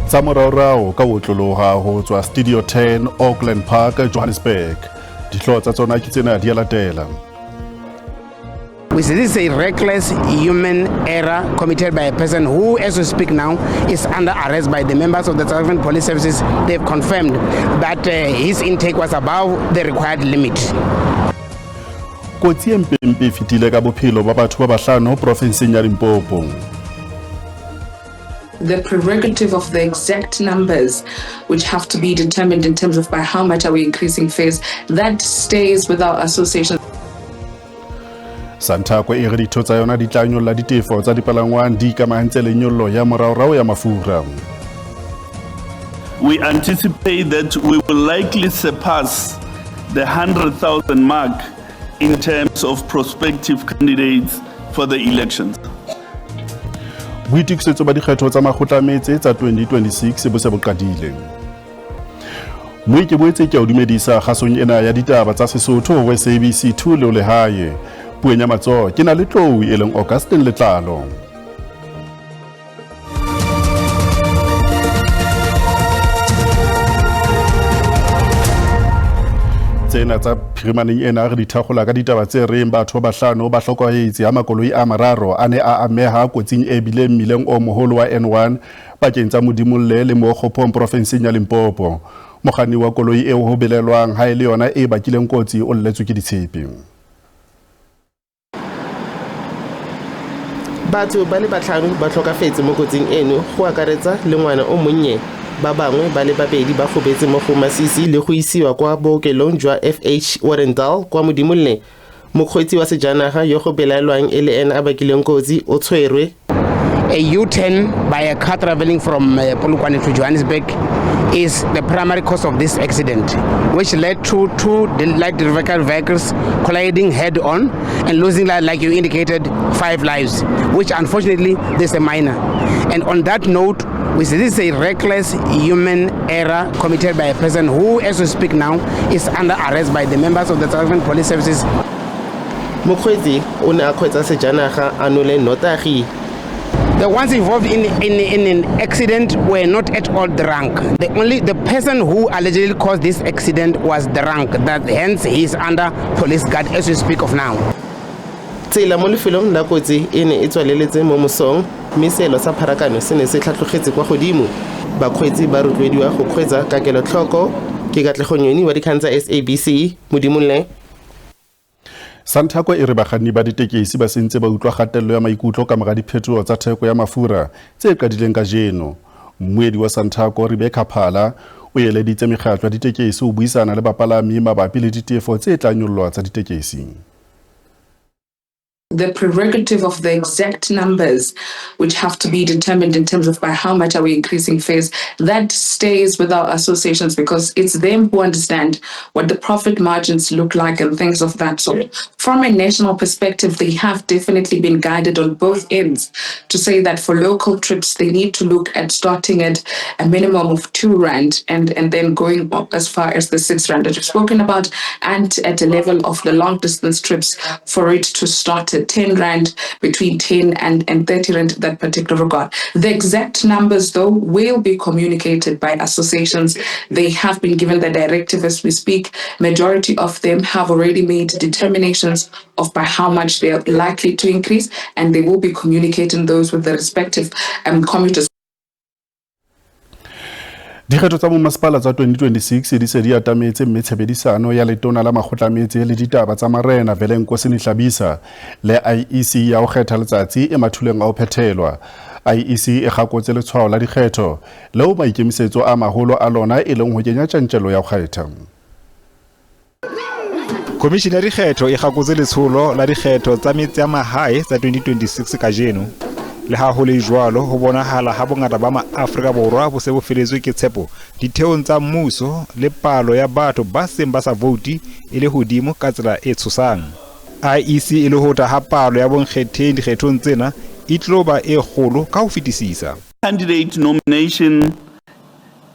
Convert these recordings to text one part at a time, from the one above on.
tsa moraorao ka otloloha ho tswa Studio 10 Auckland Park Johannesburg. Dihlo tsa tsona ke tsena di a latela. We say this is a reckless human error committed by a person who, as we speak now, is under arrest by the members of the South African Police Services. They've confirmed that his intake was above the required limit. Kotsi e mpempe fitile ka bophelo ba batho ba bahlano provinseng ya Limpopo. The prerogative of the exact numbers, which have to be determined in terms of by how much are we increasing fares, that stays with our association. Santhako e re ditho tsa yona di tla nyolla ditefo tsa dipalangwang di ikamahantse le nyollo ya moraorao ya mafura. We anticipate that we will likely surpass the 100,000 mark in terms of prospective candidates for the elections. Boitukisetso ba dikgetho tsa makgotlametse tsa 2026 bo se bo qadile. Mme ke boetse ke a dumedisa kgasong ena ya ditaba tsa Sesotho ho SABC 2 le le hae. Puenya matso ke na le tlou e leng Augustine Letlalo. Tsena tsa phirimaneng ena re di thakgola ka ditaba tse reng batho ba bahlano ba hlokahetse ha makoloi a mararo a ne a ameha kotsing e bile mmileng o moholo wa N1 pakeng tsa Modimolle le Mokgophong provinseng ya Limpopo. Mokganni wa koloi eo ho belelwang ha ile yona e bakileng kotsi o lletswe ke ditshepe. Batho ba le batlhano ba tlhokafetse mo kotsing eno go akaretsa le ngwana o monnye. Ba bangwe ba le babedi ba gobetse mo go masisi le go isiwa kwa bookelong jwa FH Warendal kwa Modimolle. Mokgweetsi wa sejanaga yo go belaelwang e le ene a bakileng kotsi o tshwerwe. A U-turn by a car traveling from Polokwane to Johannesburg is the primary cause of this accident, which led to two light vehicles colliding head-on and losing, like you indicated, 5 lives, which unfortunately there's a minor. And on that note, we say this is a reckless human error committed by a person who, as we speak now, is under arrest by the members of the South African Police Services. Mokgweetsi o ne a kgweetsa sejanaga a nole notagi. The ones involved in an accident were not at all drunk. The person who allegedly caused this accident was drunk. That hence he is under police guard as we speak of now. Tsela mo lefelong la kotsi e ne e tswaleletse mo mosong mme seelo sa pharakano se ne se tlhatlogetse kwa godimo. Bakgweetsi ba rotloediwa go kgweetsa ka kelotlhoko. Ke Katlego wa dikgang tsa SABC Modimolle. Santhako e re bakganni ba ditekesi ba sentse ba utlwa kgatello ya maikutlo ka mora diphetoho tsa theko ya mafura tse qadileng ka jeno. Mmuedi wa Santhako Rebecca Phala o eleditse mekgatlo ya ditekesi ho buisana le bapalami mabapi le ditefo tse tla nyollwa tsa ditekesi. The prerogative of the exact numbers, which have to be determined in terms of by how much are we increasing fares, that stays with our associations because it's them who understand what the profit margins look like and things of that sort. From a national perspective, they have definitely been guided on both ends to say that for local trips, they need to look at starting at a minimum of 2 rand and then going up as far as the 6 rand that you've spoken about, and at a level of the long distance trips for it to start at 10 rand, between 10 and 30 rand in that particular regard. The exact numbers, though, will be communicated by associations. They have been given the directive as we speak. Majority of them have already made determinations of by how much they are likely to increase, and they will be communicating those with the respective commuters. Dikgetho tsa masepala tsa 2026 di se di atametse mme tshebedisano ya letona la makgotlametse le ditaba tsa marena Velenkosi Nihlabisa le IEC ya ho kgetha letsatsi e mathuleng a ho phethelwa. IEC e gakotse letshwao la dikgetho leo maikemisetso a maholo a lona e leng ho kenya tjantjelo ya ho kgetha. Komishene ya dikgetho e gakotse letsholo la dikgetho tsa metse ya mahae tsa 2026 ka jeno. Le ha ho le jwalo ho bonahala ha bongata ba maAfrika Borwa bo se bo feletswe ke tshepo ditheong tsa mmuso le palo ya batho ba seng ba sa vouti e le hodimo ka tsela e tshosang. IEC e le hota ha palo ya bonkgetheng dikgethong tsena e tloba e kgolo ka ho fetisisa. Candidate nomination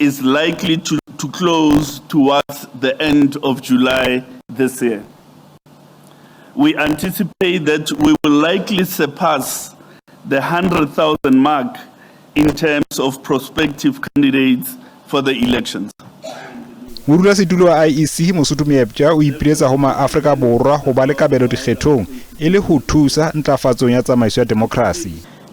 is likely to close towards the end of July this year. We anticipate that we will likely surpass the 100,000 mark in terms of prospective candidates for the elections. Modulasetulo wa IEC Mosotho Meeptja o ipiletsa ho Maafrika Borwa ho ba le kabelo dikgethong e le ho thusa ntlafatsong ya tsamaiso ya demokrasi.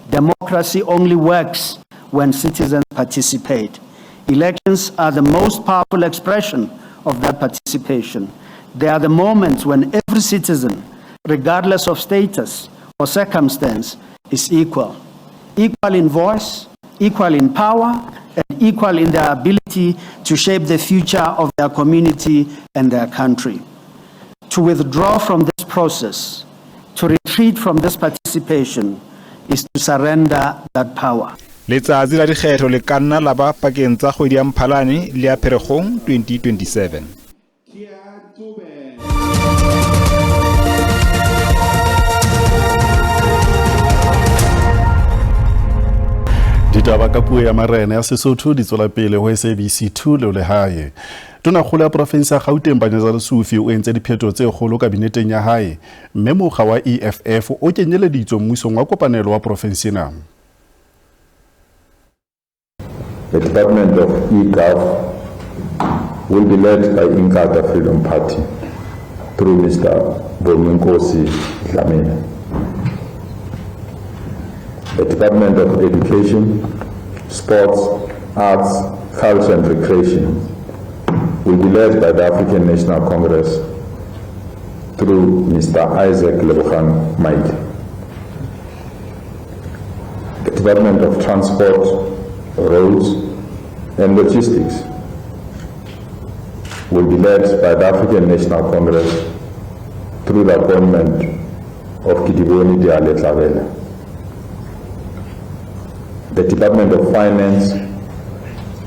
Democracy only works when citizens participate. Elections are the most powerful expression of that participation. They are the moments when every citizen, regardless of status or circumstance, is equal. Equal in voice, equal in power, and equal in their ability to shape the future of their community and their country. To withdraw from this process, to retreat from this participation, is to surrender that power. Letsatsi la dikgetho le ka nna la ba pakeng tsa kgwedi ya Mphalane le ya Pherekgong 2027. Ditaba ka puo ya marena ya Sesotho di tswela pele ho SABC 2 le lehae. Tonakgolo ya province ya Gauteng Banyaza Lesufi o entse diphetho tse kgolo kabineteng ya hae, mme mokga wa EFF o kenyeleditswe mmusong wa kopanelo wa province ena. The Department of eGov will be led by Inkatha Freedom Party through Mr. Bonginkosi Dlamini. The Department of Education, Sports, Arts, Culture and Recreation will be led by the African National Congress through Mr. Isaac Lebogang Mike. The Department of Transport, Roads and Logistics will be led by the African National Congress through the appointment of Kidiboni Diale Tlavela. The Department of Finance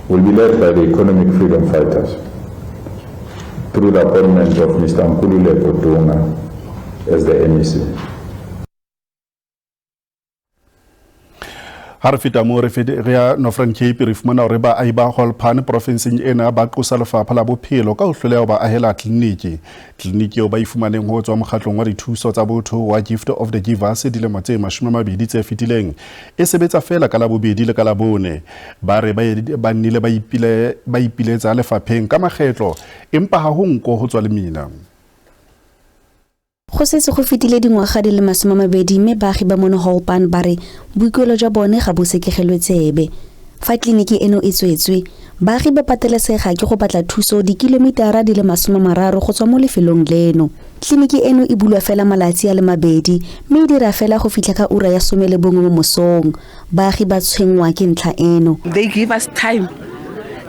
will be led by the Economic Freedom Fighters through the appointment of Mr. Nkulule Kodunga as the MEC. Harfita mo re ya Northern Cape re fumana hore ba aiba Holpan provinceng ena ba qosa lefapha la bophelo ka ho hloleha ba ahela kliniki eo ba ifumaneng ho tswa mokgatlong wa dithuso tsa botho wa Gift of the Givers dilemo tse 20 tse fetileng e sebetsa fela ka la bobedi le ka la bone ba re ba nnile ba ipiletsa lefapheng ka makgetlo empa ha ho nko ho tswa le mina. Go setse go fitile dingwaga di le 20 mme baagi ba mono Holpan ba re boikuelo jwa bone ga bo sekegelwe tsebe. Fa kliniki eno e tswetswe, baagi ba patelesega ke go batla thuso dikilometara di le 30 go tswa mo lefelong leno. Kliniki eno e bulwa fela malatsi a le 2 mme e dira fela go fitlha ka ura ya 11 mo mosong. Baagi ba tshwengwa ke ntlha eno. They give us time.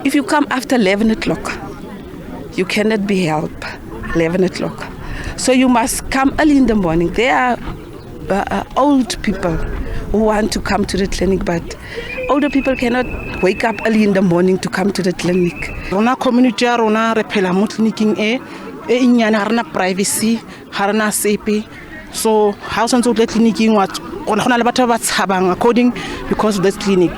If you come after 11 o'clock, you cannot be helped. 11 o'clock. So you must come early in the morning. There are old people who want to come to the clinic, but older people cannot wake up early in the morning to come to the clinic. Rona community ya rona re phela mo clinicing e nyane ha rena privacy, ha rena sepe. So ha o santse o tle clinicing wa gona le batho ba tshabang according because this clinic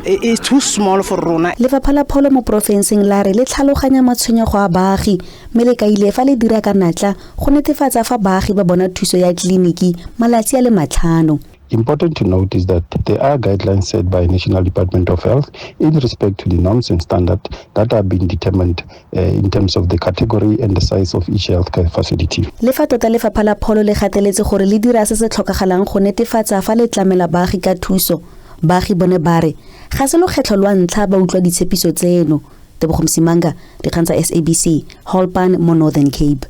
is too small for rona. Lefapha la pholo mo provinceng la re le tlhaloganya matshwenyego a baagi mme le ka ile fa le dira ka natla go netefatsa fa baagi ba bona thuso ya kliniki malatsi a le 5. Important to note is that there are guidelines set by National Department of Health in respect to the norms and standards that are being determined in terms of the category and the size of each healthcare facility. Le fa tota lefapha la pholo le gateletse gore le dira se se tlhokagalang go netefatsa fa le tlamela baagi ka thuso, baagi bone bare ga se lokgetlo lwa ntlha ba utlwa ditshepiso tseno. Tebogo Msimanga, dikgang tsa SABC, Holpan mo Northern Cape.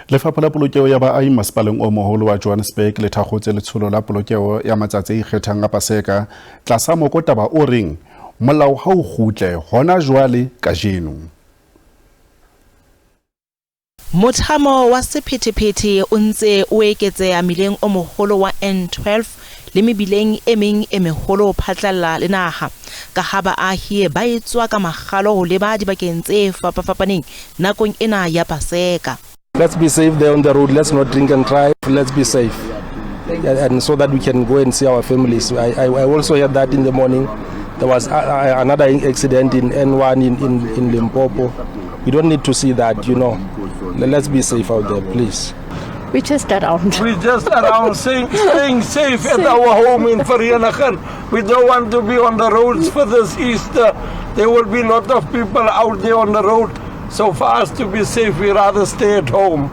Lefapha la polokelo ya baahi masepaleng o moholo wa Johannesburg le thakgotse letsholo la polokelo ya matsatsi a ikgethang a Paseka tlasa mokotaba o reng molao ha o kgutle hona jwale kajeno. Mothamo wa sephethephethe o ntse o eketseha mileng o moholo wa N12 le mebileng e meng e meholo phatlalla le naha ka ha baahi ba etswa ka magalo ho leba dibakeng tse fapafapaneng nakong ena ya Paseka. Let's be safe there on the road. Let's not drink and drive. Let's be safe. And so that we can go and see our families. I also heard that in the morning there was another accident in N1 in Limpopo. We don't need to see that, you know. Let's be safe out there, please. We're just around. We're just around staying safe at our home in Vereeniging. We don't want to be on the roads for this Easter. There will be a lot of people out there on the road. So for us to be safe, we rather stay at home.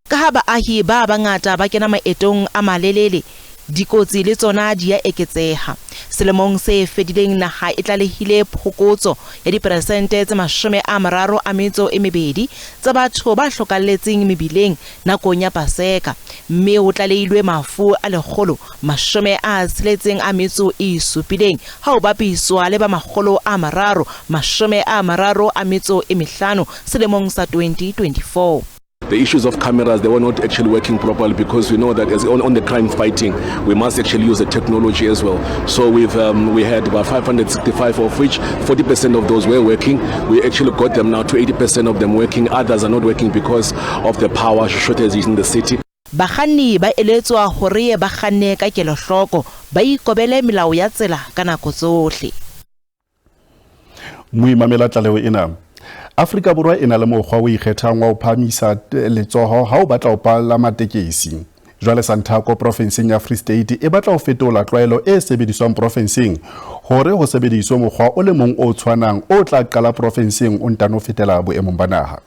Ka ha baahi ba bangata ba kena maetong a malelele, dikotsi le tsona di a eketseha. Selemong se fedileng naha e tlalehile phokotso ya diperesente tse 32 tsa batho ba hlokalletseng mebileng nakong ya Paseka, mme ho tlalehilwe mafu a 167 ha ho bapiswa le ba 335 selemong sa 2024. The issues of cameras, they were not actually working properly because we know that as on the crime fighting, we must actually use the technology as well. So we had about 565, of which 40% of those were working. We actually got them now to 80% of them working. Others are not working because of the power shortages in the city. Bakganni ba eletswa hore ba kganne ka kelohloko, ba ikobele melao ya tsela ka nako tsohle. Muimamela tlaleho ena. Afrika Borwa ena le mokgwa o ikgethang wa ho phamisa letsoho ha o batla ho palama tekesi. Jwale Santhako provinseng ya Free State e batla ho fetola tlwaelo e sebediswang provinseng hore ho sebediswe mokgwa o le mong o tshwanang o tla qala provinseng o ntano fetela boemong ba naha.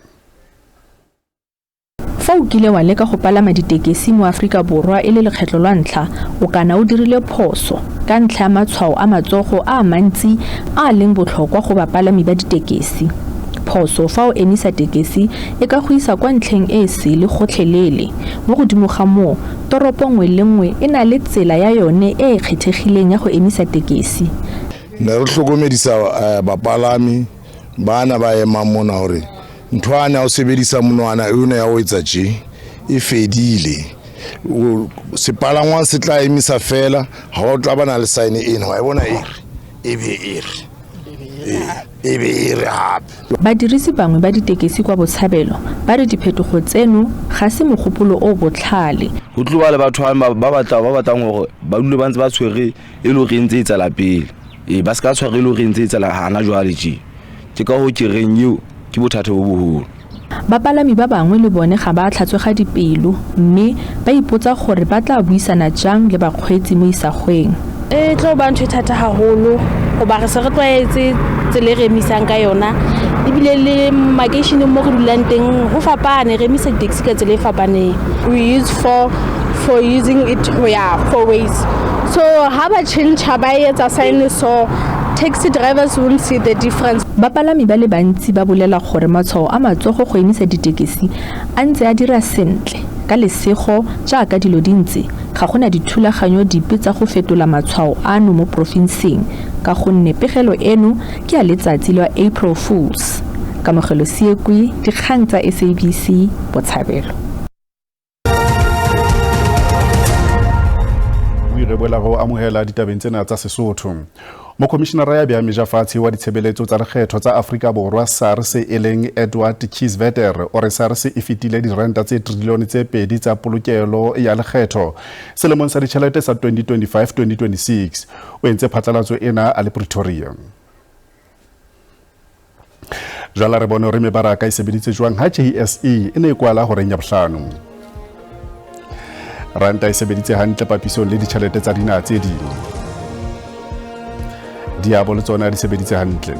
Fa o kile wa leka go palama ditekesi mo Afrika Borwa e le lekgetlo la ntlha, o kana o dirile phoso ka ntlha ya matshwao a matsogo a mantsi a leng botlhokwa go bapalami ba ditekesi. Phoso fa o emisa tekesi e ka go isa kwa ntlheng e se le gotlhelele mo godimo ga mo toropo nngwe le nngwe e na le tsela ya yone e kgethegileng ya go emisa tekesi. Ne re hlokomedisa bapalami bana ba ema mona hore nthwana o sebedisa monwana yona ya ho etsa tje e fedile. Sepalangwa se tla emisa fela ha o tla bana le sign ena wa bona ebe hape. Badirisi bangwe ba ditekesi kwa Botshabelo ba re diphetogo tseno ga se mogopolo o botlhale. Ho tloba le batho ba batlang hore ba dule ba ntse ba tshwere e le re ntse etsa la pele. Ba se ka tshware e le re ntse etsa la hana jwale tje. Ke ka ho ke reng eo ke bothata bo boholo. Bapalami ba bangwe le bone ga ba tlhatswega dipelo, mme ba ipotsa gore ba tla buisana jang le bakgweetsi mo isagweng. E tlo ba ntho thata haholo go ba re se re tlwaetse tsele re emisang ka yona ebile le makeisheneng mo go dulang teng go fapane re emisa taxi ka tsele fapane. We use for using it four ways, so ha ba change ba etsa sign so taxi drivers won't see the difference. Bapalami ba le bantsi ba bolela gore matshwao a matsogo go emisa ditekesi a ntse a dira sentle ka lesego jaaka dilo dintsi ga gona dithulaganyo dipe tsa go fetola matshwao ano mo provinseng ka gonne pegelo eno ke a letsatsi lwa April Fools. Kamogelo Siekwi, dikgang tsa SABC, Botshabelo. Re boela go amohela ditabeng tsena tsa Sesotho. Mokomishenara ya beameja fatshe wa ditshebeletso tsa lekgetho tsa Afrika Borwa SARS e leng Edward Kieswetter o re SARS e fetile diranta tse trilione tse 2 tsa polokelo ya lekgetho selemong sa ditjhelete sa 2025-2026 o entse phatlalatso ena a le Pretoria. Jala re bone hore mebaraka e sebeditse jwang ha JSE e ne e kwala ho reng ya bohlano. Ranta e sebeditse hantle papisong le ditjhelete tsa dinaha tse ding. Diabo le tsona di sebeditse hantle.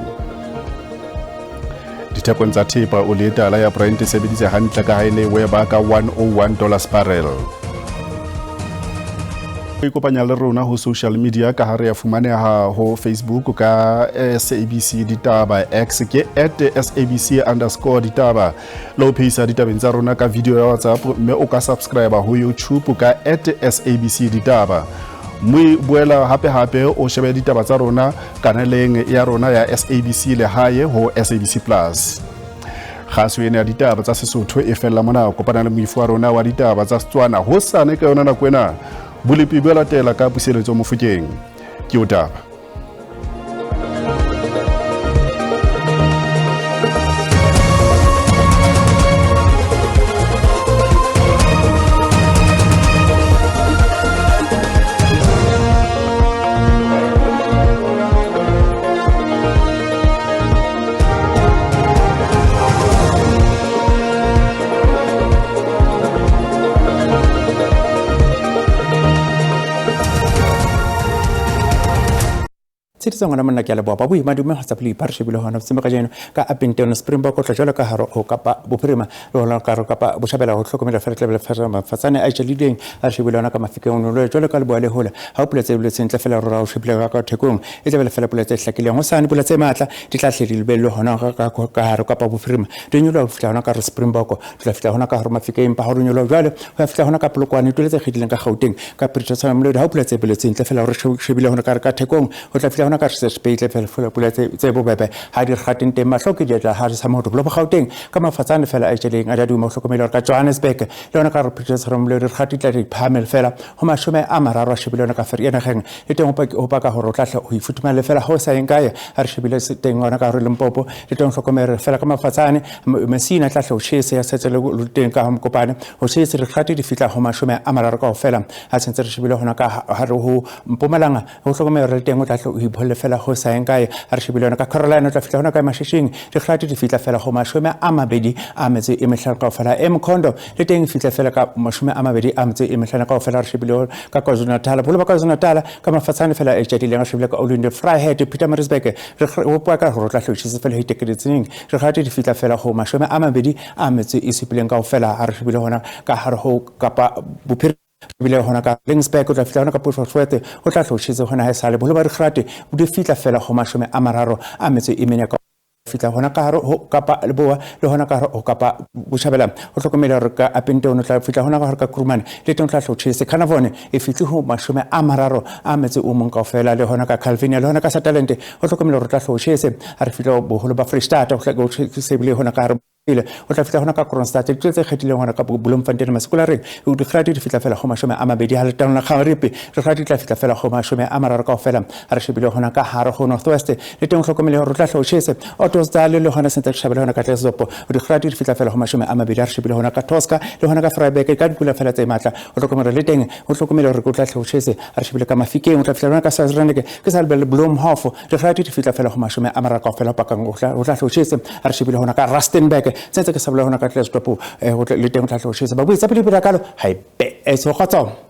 Dithekong tsa thepa o le tala ya Brent e sebeditse hantle ka ha e ne weba ka $101 barrel. Re kopanya le rona ho social media ka ha re ya fumaneha ho Facebook ka SABC Ditaba, X ke @SABC_Ditaba. Lo phisa ditabeng tsa rona ka video ya WhatsApp mme o ka subscribe ho YouTube ka @SABC Ditaba. Mui buela hape o shebe ditaba tsa rona kanaleng ya rona ya SABC le hae ho SABC Plus. Khaso ena ya ditaba tsa Sesotho e fella mona kopana le moifu wa rona wa ditaba tsa Setswana ho sane ka yona na kwena Bulletin bo latela ka puseletso Mofokeng. Ke o Ditaba. tsheditse ngwana monna ke a leboa ba boima dume go tsa pele ba re shebile gona tseme ka jeno ka Upington Springbok tla jalo ka haro o kapa bophirima le hona ka kapa boshabela go tlhokomela fela tlebele fela mafatsane a tšhelileng a shebile ona ka mafikeng no le jalo ka leboa le hola ha o puletse le sentle fela rora o shebile ka thekong e tlebele fela puletse hlakileng go sane puletse matla di tla hledi lebelo hona ka haro kapa bophirima di nyolo fitla hona ka Springbok tla fitla hona ka haro mafikeng pa haro nyolo jalo go fitla hona ka Polokwane tuletse khidileng ka Gauteng ka Pretoria mo le ha o puletse pele sentle fela re shebile hona ka thekong go tla fitla hona ka Sesotho fela puletse tse bobebe ha di kgateng teng mahloki di tla ha sa moto lo Gauteng ka mafatsane fela a tšheleng a duma hlokomela ka Johannesburg le hona ka re Pretoria mo le re kgatitla di phamel fela go mashome a mararo a shebile hona ka Feriana geng e teng o pa ka hore o tla ho ifutumela fela go sa enkae a re shebile teng hona ka re Limpopo le teng hlokomela fela ka mafatsane Messina tla ho tshese ya setse le teng ka Mokopane ho tshese re kgati di fitla go mashome a mararo ka fela a sentse re shebile hona ka ha re ho Mpumalanga go hlokomela re teng o tla ho ipholle fela go sa enkae a re shebile hona ka Carolina tla fitla hona ka Mashishing re kgati di fitla fela go mashome a mabedi a metse e mehlano ka fela Mkhondo le teng fitla fela ka mashome a mabedi a metse e mehlano ka fela re shebile ka KwaZulu-Natal bolo ba KwaZulu-Natal ka mafatsane fela e tšedileng re shebile ka Orlando Vryheid Pietermaritzburg re o pa ka hore tla hlotshise fela hitekeditseng re kgati di fitla fela go mashome a mabedi a metse e supileng ka fela a re shebile hona ka hare ho kapa bophiri bile hona ka Lingsburg o tla fitla hona ka Potchefstroom o tla hlotshise hona ha sale bolo ba re kgati o di fitla fela go mashome a mararo a metse e menya ka fitla hona ka hare ho kapa leboa le hona ka hare ho kapa boshabela o hlokomela re ka Upington o tla fitla hona ka hare ka Krumane le teng tla hlotshise Canavone e fitle ho mashome a mararo a metse o mong ka fela le hona ka Calvinia le hona ka Sutherland o hlokomela re tla hlotshise a re fitla boholo ba Freestata o hlotshise bile hona ka hare o tla fitla hona ka Kroonstad e tse kgethileng hona ka Bloemfontein Masekulareng o di kgati di fitla fela go mashome a mabedi ha le tana Kgaripe re kgati tla fitla fela go mashome a mararo ka fela a re shebile hona ka hare go Northwest le teng hlokomele hore tla hlotshise Ottosdal le hona sentse shebile hona ka Tlesopo o di kgati di fitla fela go mashome a mabedi a re shebile hona ka Tosca le hona ka Vryburg ka dipula fela tse matla o hlokomela le teng o hlokomela hore o tla hlotshise a re shebile ka Mafikeng o tla fitla hona ka Sazraneke ke Salbele Bloemhof re kgati di fitla fela go mashome a mararo ka fela pa ka o tla hlotshise a re shebile hona ka Rustenburg sentse ke sa bula hona ka Tlesopo le teng o tla hlotshise ba buitsa pele pele kalo ha ipe e so kgotso